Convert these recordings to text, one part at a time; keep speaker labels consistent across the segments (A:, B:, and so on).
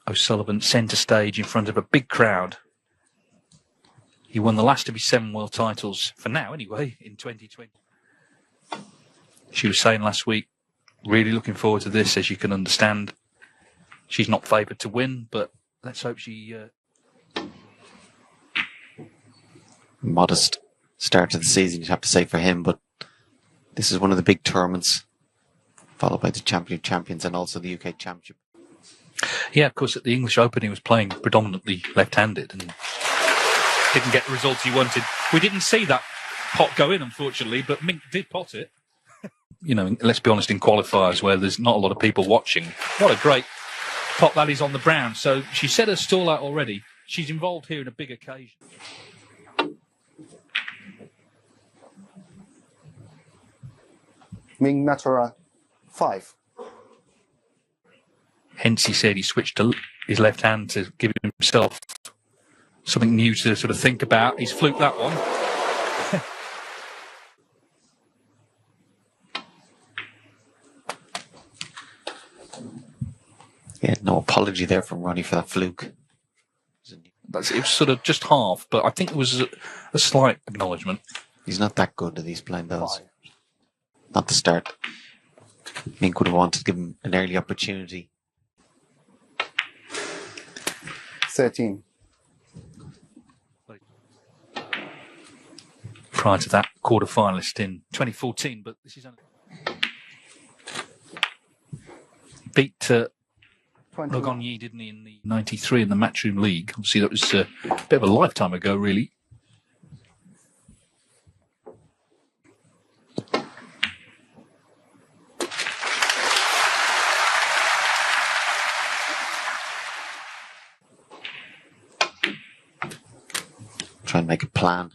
A: O'Sullivan centre stage in front of a big crowd. He won the last of his 7 world titles, for now anyway, in 2020. She was saying last week, really looking forward to this, as you can understand. She's not favoured to win, but let's hope she...
B: Modest start to the season, you'd have to say, for him, but this is one of the big tournaments, followed by the Champion of Champions and also the UK Championship.
A: Yeah, of course, at the English Open, he was playing predominantly left-handed and didn't get the results he wanted. We didn't see that pot go in, unfortunately, but Mink did pot it. You know, let's be honest, in qualifiers where there's not a lot of people watching, what a great pot that is on the brown. So she set her stall out already. She's involved here in a big occasion.
C: Mink Nutcharut 5.
A: Hence, he said he switched to his left hand to give himself something new to sort of think about. He's fluked that one.
B: Yeah, no apology there from Ronnie for that fluke.
A: It was sort of just half, but I think it was a slight acknowledgement.
B: He's not that good at these blind those. Not the start. Mink would have wanted to give him an early opportunity.
C: 13.
A: Prior to that, quarter-finalist in 2014, but this is only... Beat Logonyi, didn't he, in the 93 in the Matchroom League. Obviously, that was a bit of a lifetime ago, really.
B: Try and make a plan.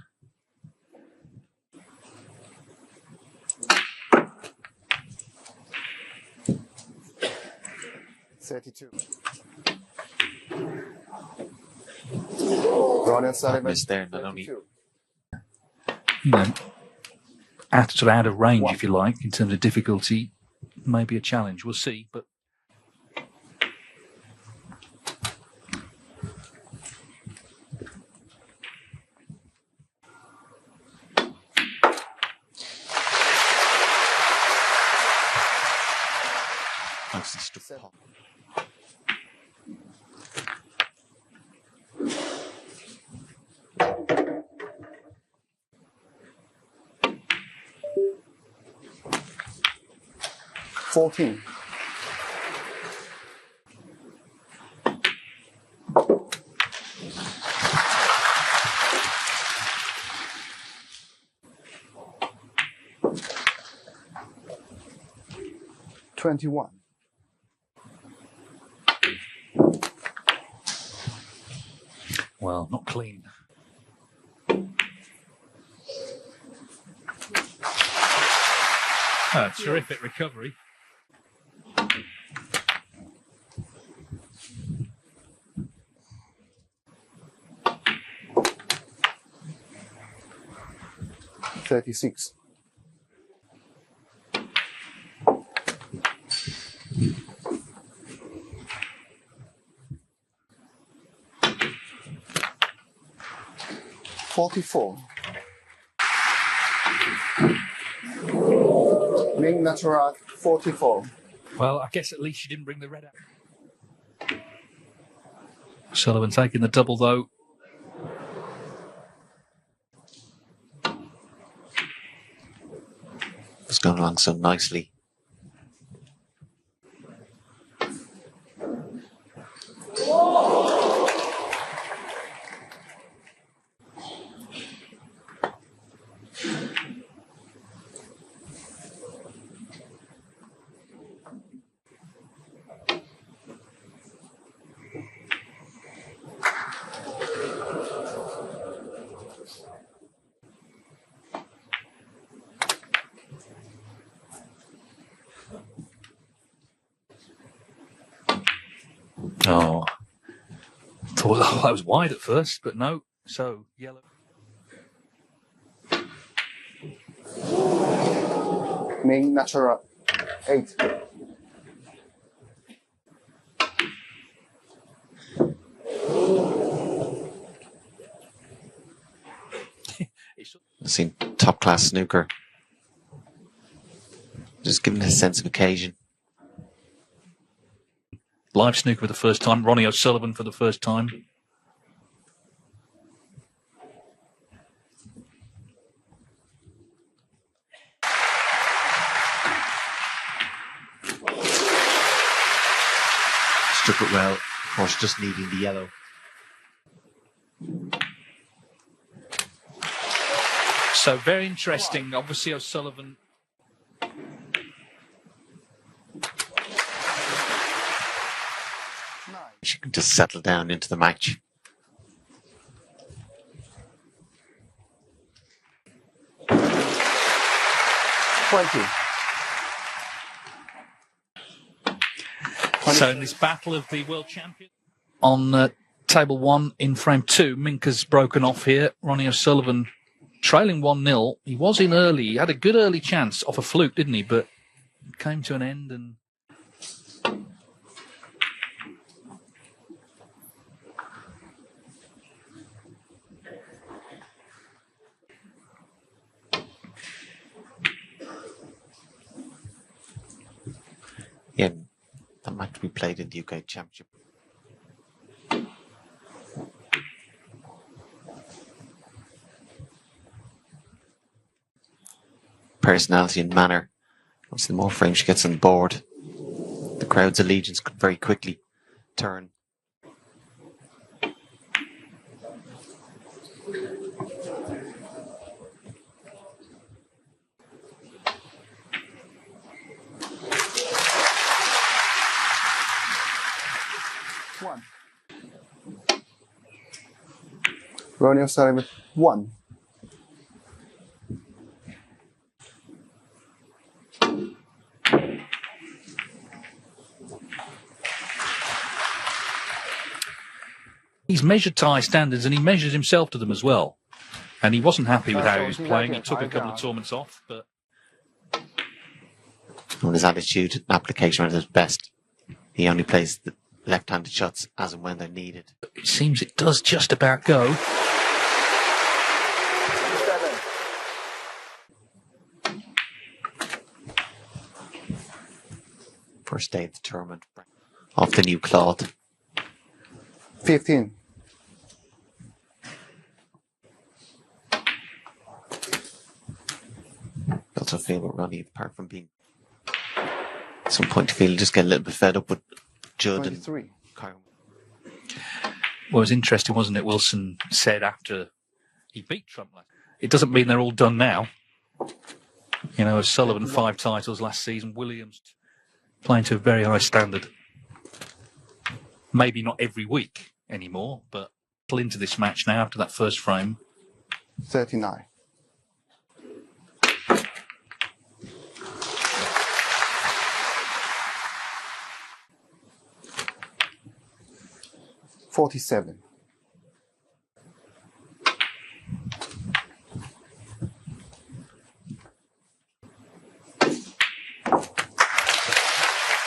C: Ronnie and Sullivan.
B: Missed there, not only.
A: You know, out of range, if you like, in terms of difficulty, maybe a challenge. We'll see, but.
C: $14. $21.
A: Well, not clean. Terrific recovery.
C: $36. $44. Mink Nutcharut 44.
A: Well, I guess at least you didn't bring the red out. Sullivan taking the double, though.
B: It's going along so nicely.
A: Oh, thought that was wide at first, but no. So yellow.
C: Mink Nutcharut 8.
B: I've seen top class snooker. Just giving it a sense of occasion.
A: Live snooker for the first time. Ronnie O'Sullivan for the first time.
B: Struck it well. Of course, just needing the yellow.
A: So very interesting. Obviously, O'Sullivan.
B: She can just settle down into the match.
A: So in this battle of the world champion on table 1 in frame 2, Mink has broken off here. Ronnie O'Sullivan trailing 1-0. He was in early. He had a good early chance off a fluke, didn't he? But it came to an end and...
B: Yeah, that match we played in the UK Championship. Personality and manner. Obviously, the more frames she gets on the board, the crowd's allegiance could very quickly turn.
C: Ronnie O'Sullivan 1.
A: He's measured to high standards and he measures himself to them as well. And he wasn't happy with how he was playing. He took a couple of tournaments off, but...
B: And his attitude and application at his best. He only plays the left-handed shots as and when they're needed.
A: It seems it does just about go.
B: First day of the tournament. Off the new cloth.
C: 15.
B: I also feel with Ronnie, apart from being at some point, I feel just get a little bit fed up with Judd
C: 23.
B: and Kyle.
A: Well, it was interesting, wasn't it? Wilson said after he beat Trump last. It doesn't mean they're all done now. You know, O'Sullivan 5 titles last season. Williams playing to a very high standard. Maybe not every week anymore, but into this match now after that first frame.
C: 39. $47.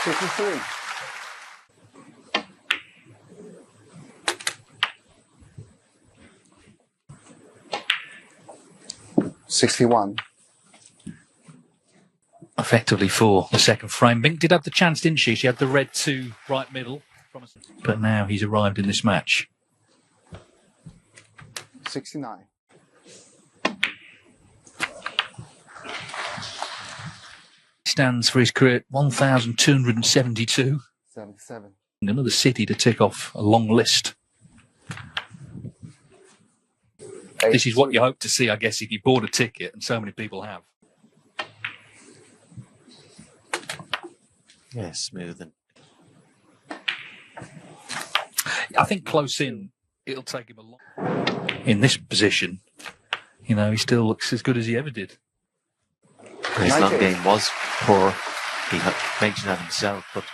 C: $53. $61.
A: Effectively for the second frame. Mink did have the chance, didn't she? She had the red 2 right middle. But now he's arrived in this match.
C: 69.
A: Stands for his career at 1,272.
C: 77.
A: Another city to tick off a long list. This is what you hope to see, I guess, if you bought a ticket, and so many people have.
B: Yeah, smooth. And
A: I think close in, it'll take him a long... In this position, you know, he still looks as good as he ever did.
B: his long game was poor. He mentioned that himself, but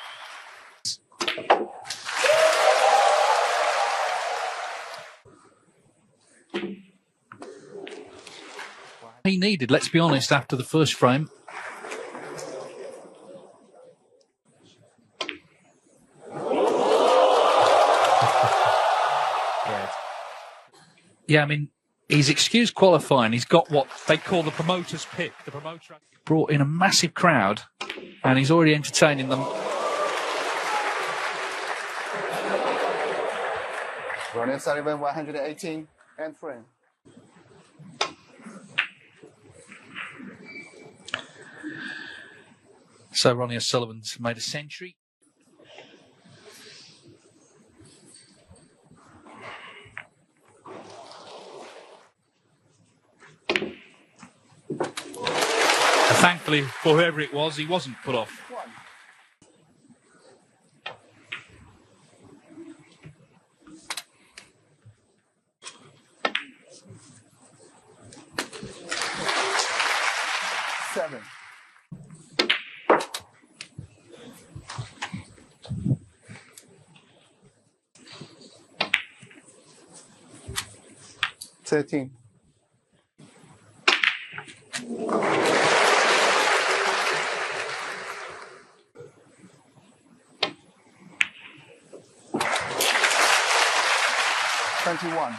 A: he needed, let's be honest, after the first frame. Yeah, I mean, He's excused qualifying. He's got what they call the promoter's pick. The promoter brought in a massive crowd, and he's already entertaining them.
C: Ronnie O'Sullivan, 118 and 3.
A: So Ronnie O'Sullivan's made a century. And thankfully, for whoever it was, he wasn't put off.
C: 1. Seven. Thirteen. 21.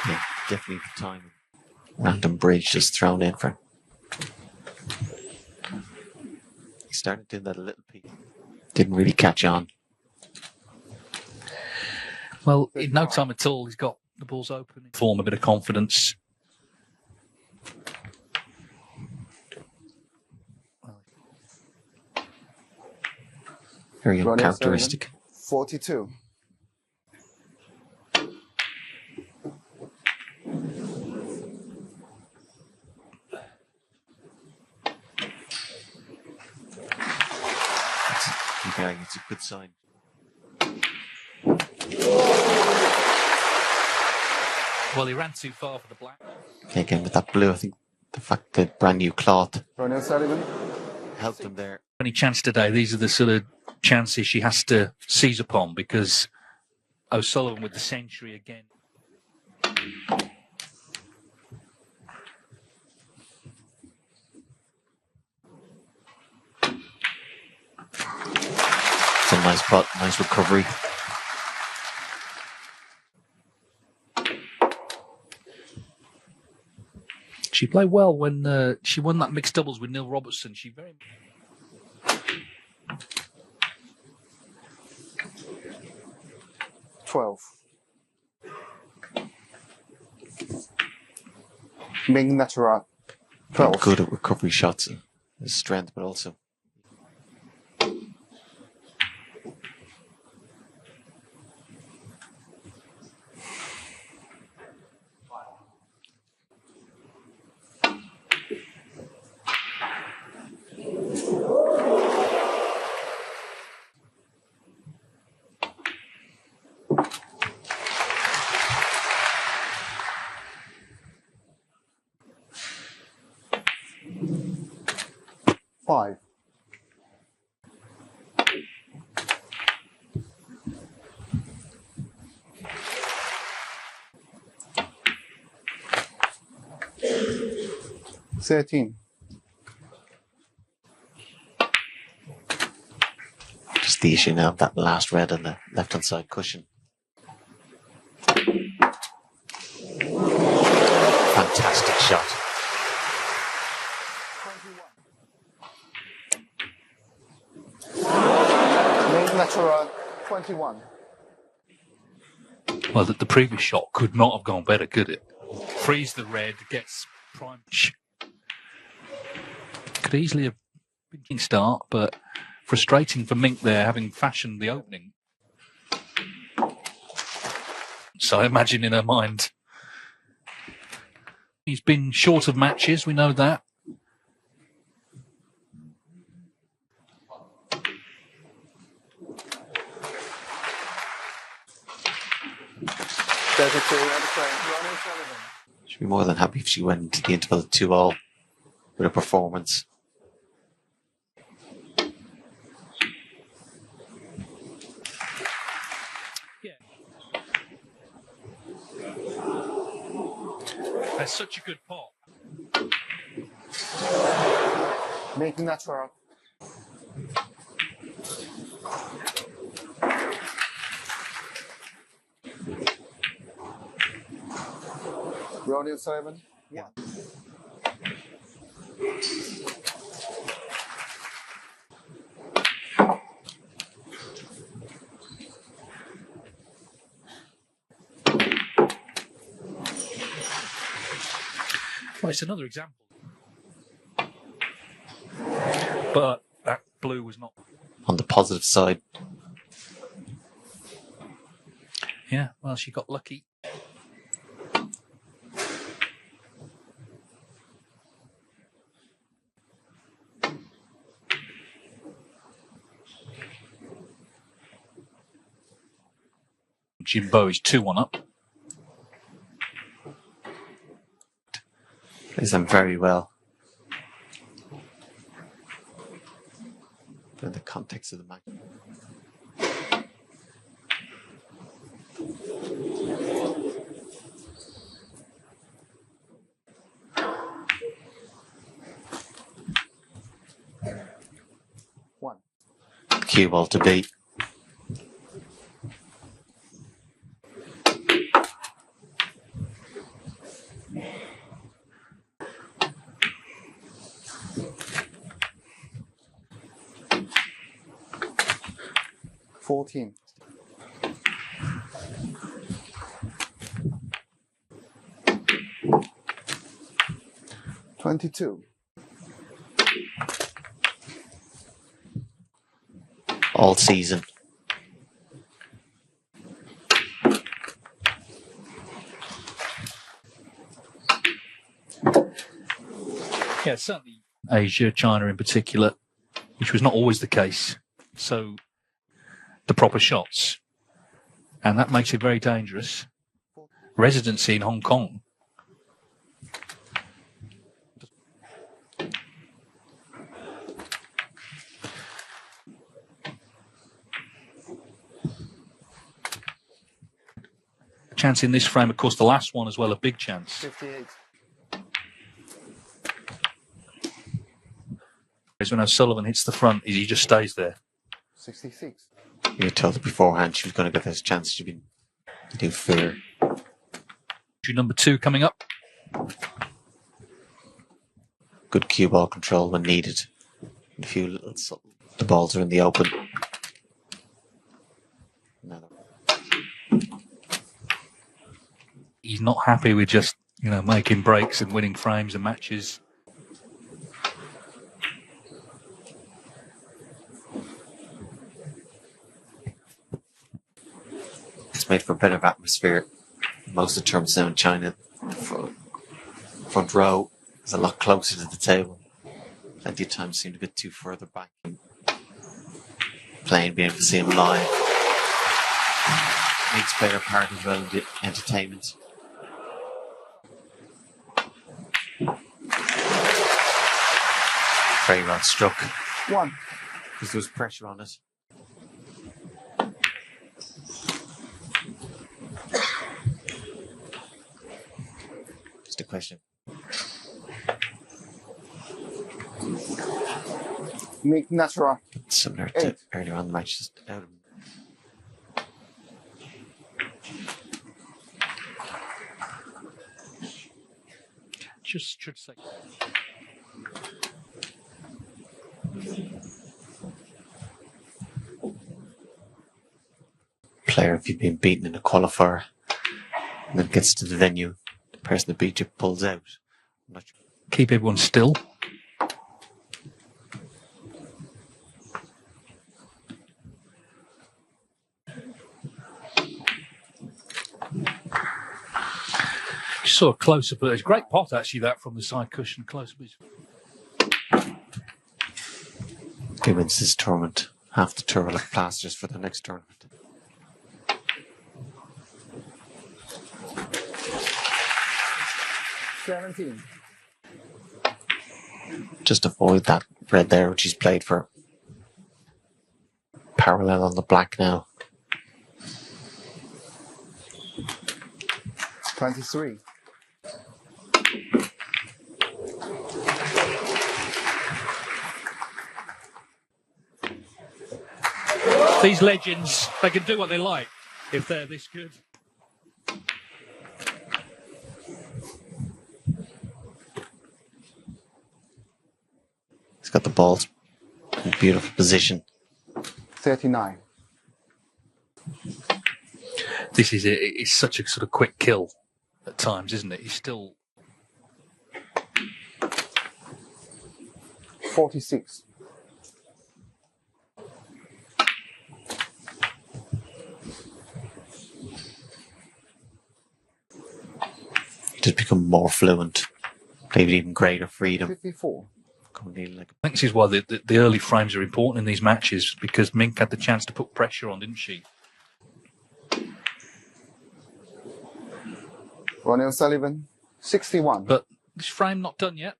B: Yeah, definitely the time. Random bridge just thrown in for. He started doing that a little piece. Didn't really catch on.
A: Well, in no time at all, he's got the balls open. Form a bit of confidence.
B: Very
C: Ronnie
B: uncharacteristic.
C: 42.
B: It's a good sign.
A: Well, he ran too far for the black.
B: Again, with that blue, I think the fact that brand new cloth
C: Ronnie O'Sullivan,
B: helped him there.
A: Any chance today, these are the sort of chances she has to seize upon, because O'Sullivan with the century again.
B: It's a nice putt, nice recovery.
A: She played well when she won that mixed doubles with Neil Robertson. She very
C: 12. Mink Nutcharut, 12.
B: Good at recovery shots, his strength, but also
C: 5. Thirteen.
B: just the issue now of that last red on the left-hand side cushion. Fantastic shot.
C: 21. Mink Nutcharut, 21.
A: well. The previous shot could not have gone better, could it? Frees the red, gets prime. Could easily have been a start, but frustrating for Mink there, having fashioned the opening. So I imagine in her mind, he's been short of matches. We know that.
B: She'd be more than happy if she went into the interval at 2-all with a performance.
A: Yeah. That's such a good pot.
C: Mink Nutcharut. Ronnie 7. Yeah.
A: Well, it's another example. But that blue was not.
B: On the positive side,
A: Yeah, well, she got lucky. Jimbo is 2-1 up.
B: plays them very well. But in the context of the match.
C: One.
B: Cue ball to beat.
C: $14. $22.
B: All season.
A: Yeah, certainly Asia, China in particular, which was not always the case. So the proper shots. And that makes it very dangerous. Residency in Hong Kong. Chance in this frame, of course, the last one as well, a big chance.
C: 58.
A: When O'Sullivan hits the front, he just stays there.
C: 66.
B: You were told her beforehand she was going to get those chances. She'd been do fear.
A: Number 2 coming up.
B: Good cue ball control when needed. A few little subtle. The balls are in the open. Another.
A: He's not happy with just, making breaks and winning frames and matches.
B: It's made for a better atmosphere. Most of the tournaments now in China, front row is a lot closer to the table. Plenty of times seemed a bit too further back. Playing, being able to see him live makes better part as well in the entertainment. Very well struck.
C: One.
B: Because there was pressure on it. Just a question.
C: Mink Nutcharut.
B: Similar to
C: 8.
B: earlier on the match, just out of
A: Just should say.
B: player, if you've been beaten in a qualifier and then gets to the venue, the person that beat you pulls out. I'm not sure.
A: Keep everyone still. Saw a close-up, but it's a great pot actually, that from the side cushion close-up.
B: Who wins this tournament? Half the tour will have plasters for the next tournament.
C: $17.
B: Just avoid that red there, which he's played for. Parallel on the black now.
C: 23.
A: These legends, they can do what they like if they're this good.
B: He's got the balls in beautiful position.
C: 39.
A: This is it's such a sort of quick kill at times, isn't it? He's still
C: 46.
B: Just become more fluent, maybe even greater freedom.
C: 54.
B: I
A: think this is why the early frames are important in these matches, because Mink had the chance to put pressure on, didn't she?
C: Ronnie O'Sullivan, 61.
A: But this frame not done yet.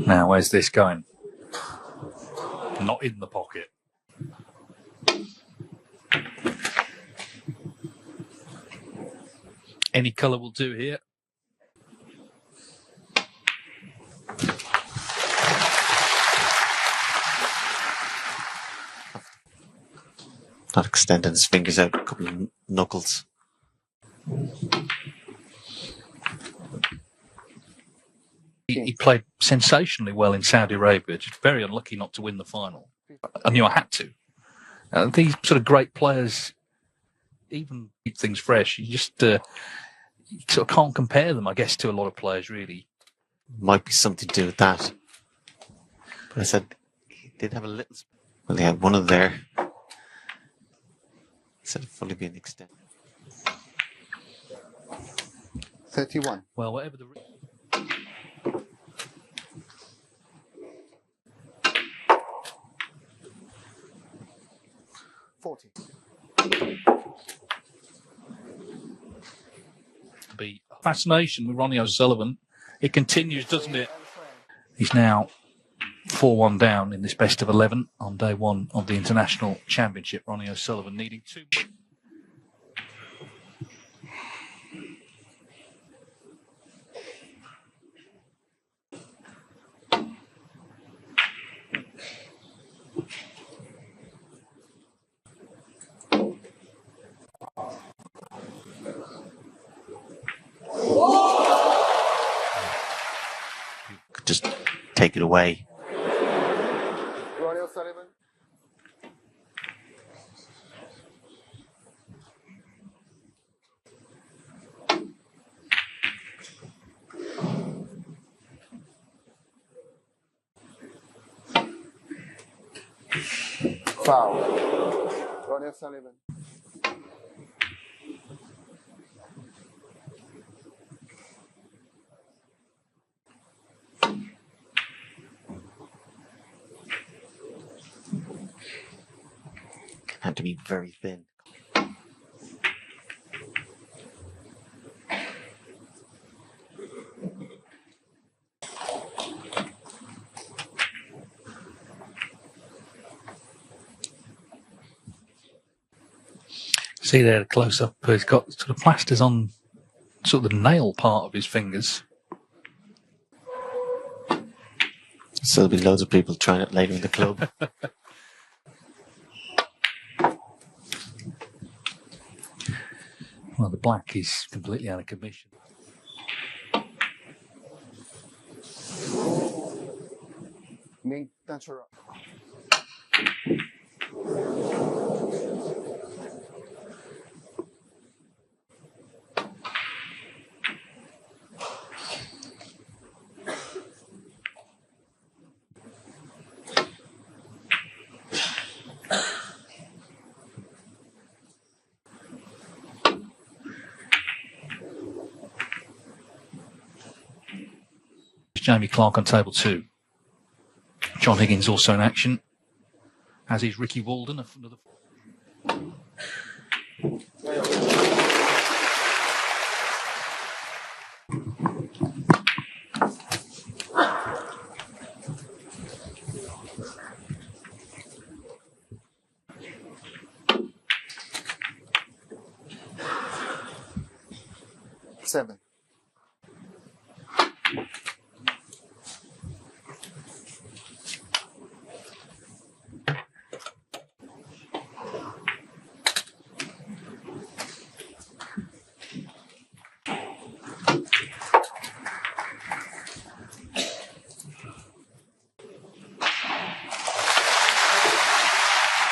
A: Now, where's this going? Not in the pocket. Any colour will do here.
B: Not extending his fingers out, a couple of knuckles.
A: He played sensationally well in Saudi Arabia, just very unlucky not to win the final. I knew I had to. These sort of great players even keep things fresh. You just you sort of can't compare them, I guess, to a lot of players, really.
B: Might be something to do with that. But I said he did have a little... Well, he had one of there. Instead of fully being extended.
C: 31.
A: Well, whatever the...
C: 40.
A: Be fascination with Ronnie O'Sullivan. It continues, doesn't it? He's now 4-1 down in this best of 11 on day one of the International Championship. Ronnie O'Sullivan needing 2.
B: Could just take it away.
C: Ronnie O'Sullivan. Foul. Ronnie O'Sullivan.
B: Had to be very thin.
A: See there, the close up. He's got sort of plasters on sort of the nail part of his fingers.
B: So there'll be loads of people trying it later in the club.
A: Well, the black is completely out of commission.
C: Mink, Nutcharut.
A: Jamie Clark on table 2. John Higgins also in action, as is Ricky Walden. Another.
C: Seven.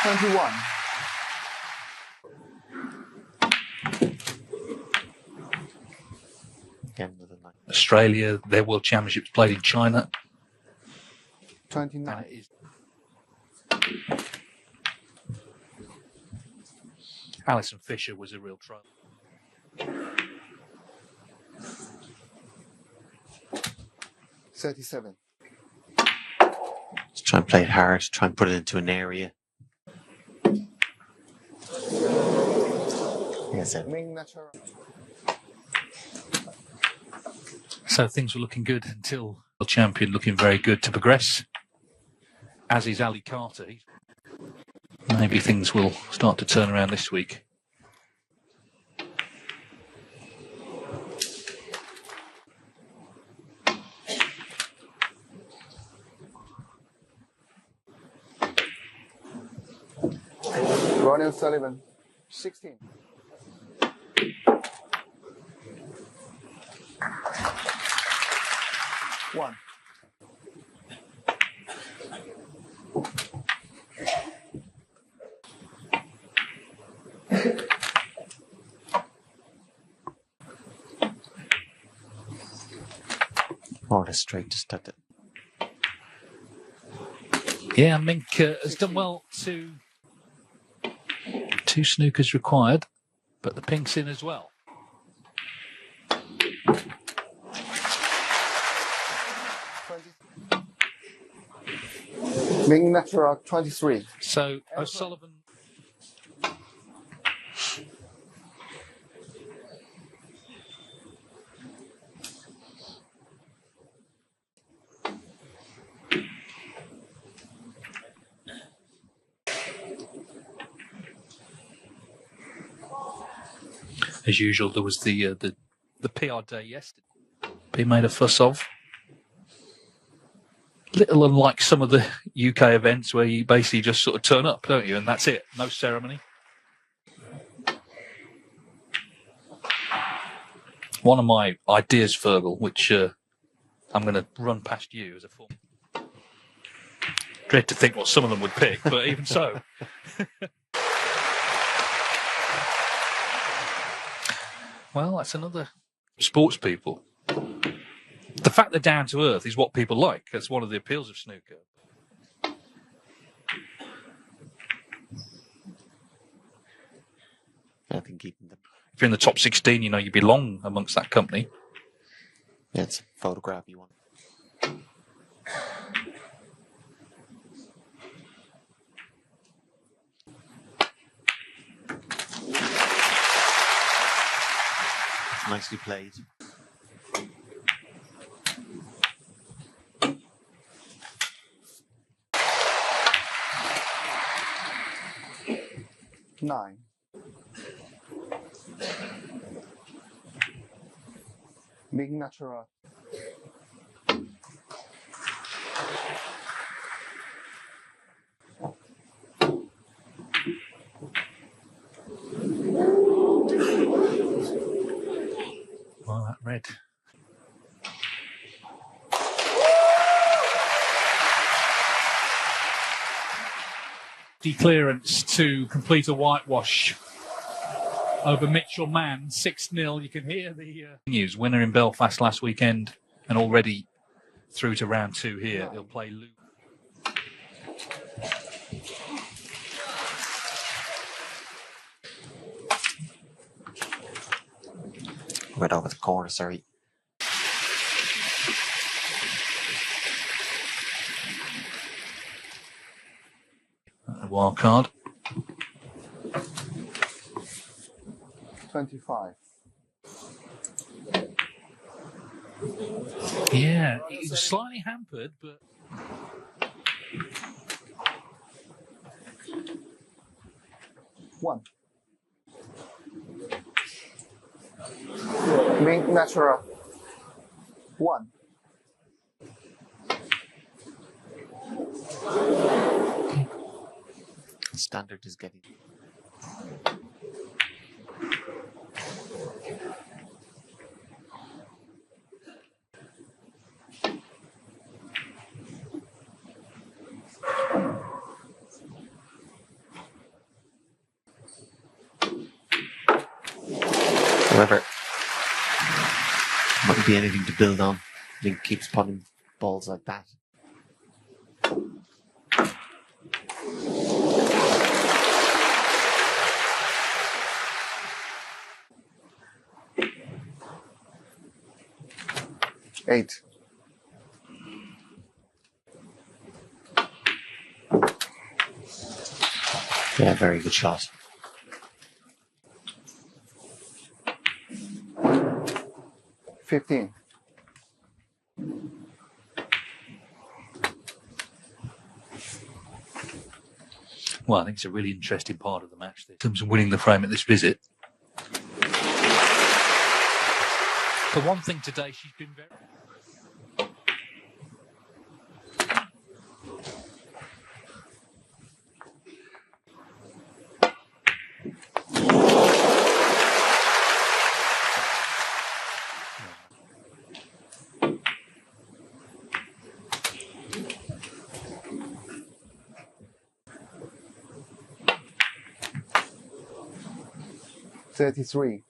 C: $21.
B: Again with a line.
A: Australia, their World Championships played in China.
C: 29.
A: And it is Alison Fisher was a real trouble.
C: 37.
B: Just try and play it hard, try and put it into an area. Yes,
C: Mink Nutcharut.
A: So things were looking good until the champion looking very good to progress, as is Ali Carter. Maybe things will start to turn around this week.
C: Ronnie O'Sullivan. 16. One.
B: More or straight to start it.
A: Yeah, Mink has done well to 2 snookers required, but the pink's in as well.
C: Mink Nutcharut. 23.
A: So O'Sullivan. As usual, there was the PR day yesterday. Being made a fuss of. Little unlike some of the UK events where you basically just sort of turn up, don't you? And that's it. No ceremony. One of my ideas, Fergal, which I'm going to run past you as a form. Dread to think what some of them would pick, but even so. Well, that's another sports people. The fact they're down to earth is what people like. That's one of the appeals of snooker.
B: I think keeping them.
A: If you're in the top 16, you know you belong amongst that company.
B: Yeah, it's a photograph you want. Nicely played.
C: Nine. Mink Nutcharut.
A: Well, that red. Clearance to complete a whitewash over Mitchell Mann, 6-0. You can hear the news. Winner in Belfast last weekend and already through to round 2 here. He'll play Luke.
B: Right over the corner, sorry.
A: wild card.
C: 25.
A: Yeah, he was slightly hampered, but...
C: One. Mink Nutcharut. 1.
B: Standard is getting. However, mightn't be anything to build on. Mink keeps putting balls like that.
C: Eight.
B: Yeah, very good shot.
C: 15.
A: Well, I think it's a really interesting part of the match, in terms of winning the frame at this visit. For one thing today, she's been very...
C: $33.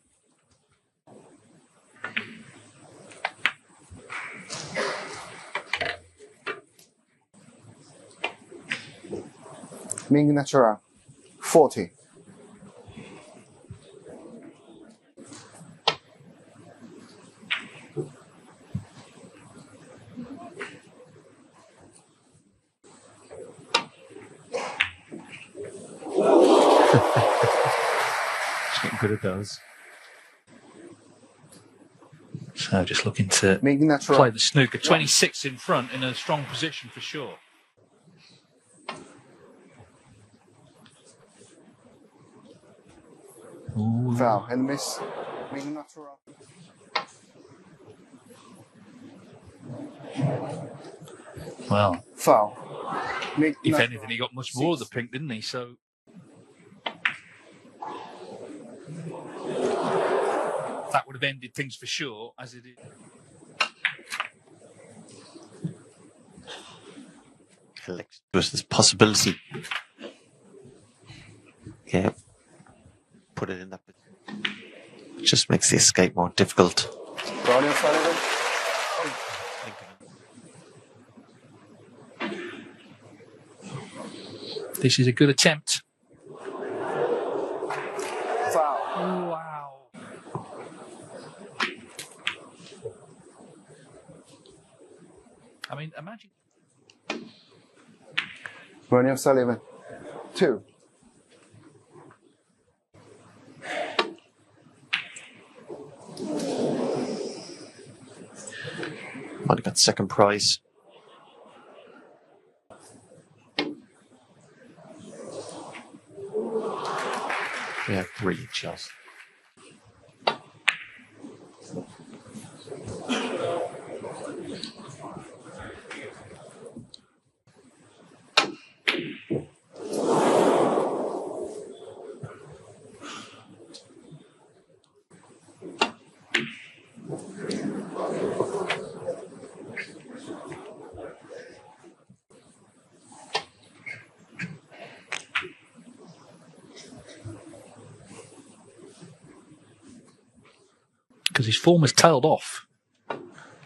C: Mink Nutcharut. 40.
B: Getting good at those.
A: So just looking to
C: Mink Nutcharut.
A: play the snooker. 26 in front in a strong position for sure. Ooh.
C: Foul and miss. Mink Nutcharut.
A: Well,
C: Foul. Mink
A: if
C: Nutcharut.
A: anything, he got much more of the pink, didn't he? So that would have ended things for sure, as it is.
B: There's this possibility. Yeah. Put it in that. It just makes the escape more difficult.
C: Ronnie Sullivan.
A: This is a good attempt.
C: Foul.
A: Wow. I mean, imagine.
C: Ronnie Sullivan. 2.
B: Might have got second prize. Yeah, brilliant shot.
A: Because his form has tailed off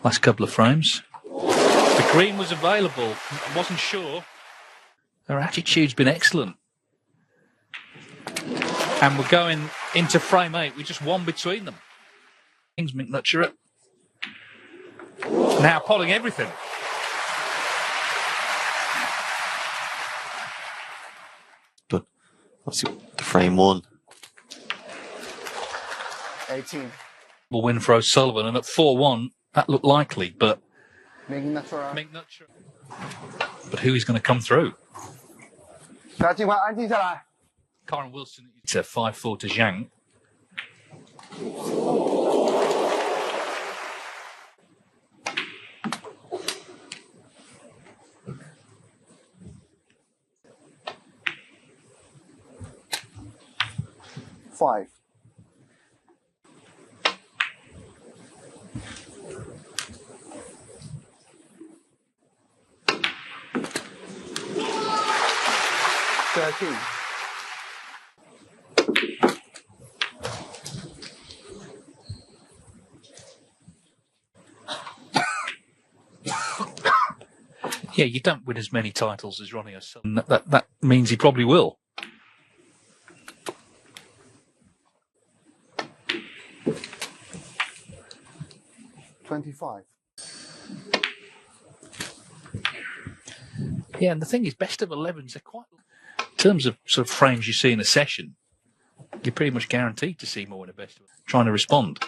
A: last couple of frames. The green was available. I wasn't sure. Her attitude's been excellent. And we're going into frame 8 with just one between them. Mink Nutcharut. Now potting everything.
B: Obviously, the frame won.
C: 18.
A: Will win for O'Sullivan, and at 4-1, that looked likely, but
C: Mink Nutcharut.
A: But who is going to come through?
C: 大家尽快安静下来。
A: Karen Wilson, it's a 5-4 to Zhang.
C: Five. Thirteen.
A: Yeah, you don't win as many titles as Ronnie O'Sullivan. That means he probably will.
C: $25.
A: Yeah, and the thing is, best of 11s, they're quite... In terms of sort of frames you see in a session, you're pretty much guaranteed to see more in a best of... Trying to respond.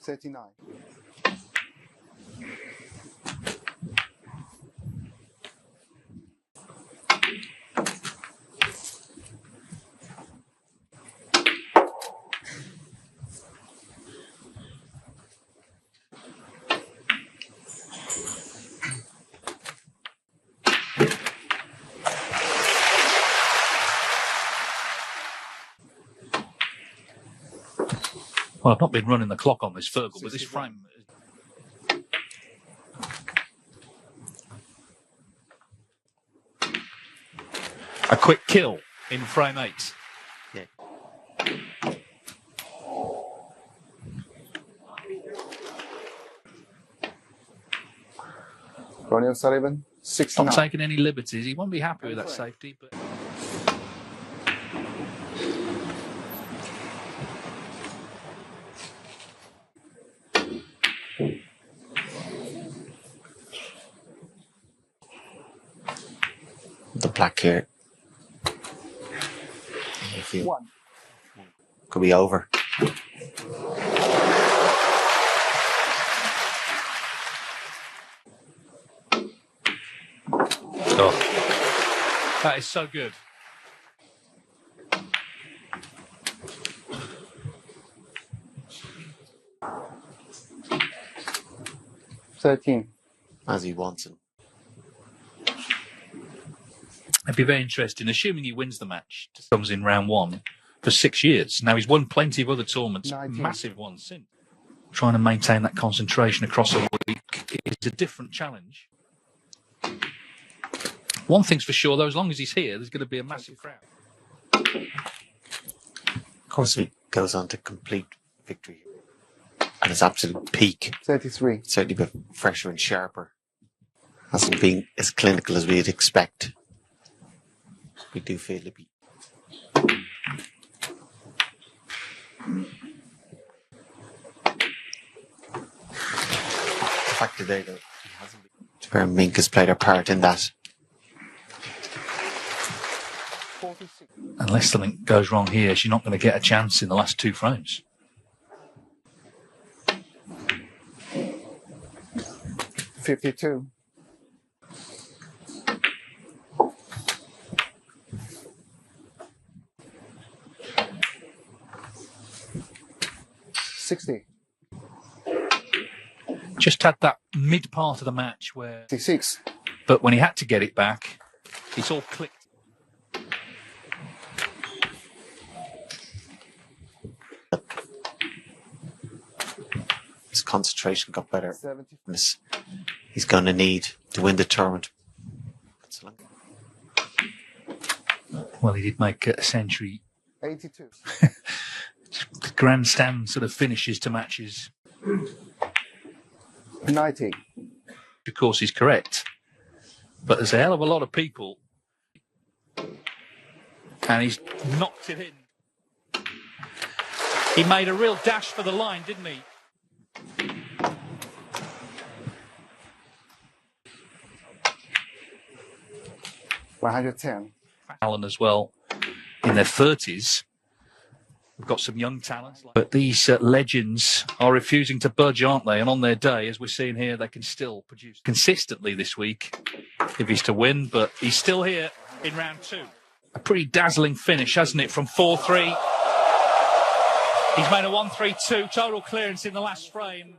C: $39.
A: Well, I've not been running the clock on this Fergal, but this frame... A quick kill in frame 8.
B: Yeah.
C: Ronnie O'Sullivan, 69.
A: Not taking any liberties. He won't be happy with that safety, but...
B: The black here.
C: One.
B: Could be over.
A: Oh, that is so good.
C: $13.
B: As he wants it.
A: It'd be very interesting, assuming he wins the match, comes in round 1 for 6 years. Now, he's won plenty of other tournaments,
C: 19.
A: massive ones since. Trying to maintain that concentration across a week is a different challenge. One thing's for sure, though, as long as he's here, there's going to be a massive crowd.
B: Of course, he goes on to complete victory at his absolute peak.
C: 33.
B: Certainly a bit fresher and sharper. Hasn't been as clinical as we'd expect. We do feel to be. The fact today that he hasn't been, where Mink has played a part in that.
C: 46.
A: Unless something goes wrong here, she's not going to get a chance in the last 2 frames.
C: 52. $60.
A: Just had that mid part of the match where...
C: 66.
A: But when he had to get it back, it's all clicked.
B: His concentration got better.
C: 70.
B: He's going to need to win the tournament.
A: Well, he did make a century.
C: 82.
A: Grandstand sort of finishes to matches.
C: 90.
A: Of course, he's correct. But there's a hell of a lot of people. And he's knocked it in. He made a real dash for the line, didn't he?
C: $110.
A: Alan as well, in their 30s. We've got some young talents, but these legends are refusing to budge, aren't they? And on their day, as we're seeing here, they can still produce consistently this week if he's to win, but he's still here in round 2. A pretty dazzling finish, hasn't it, from 4-3. He's made a 1-3-2, total clearance in the last frame.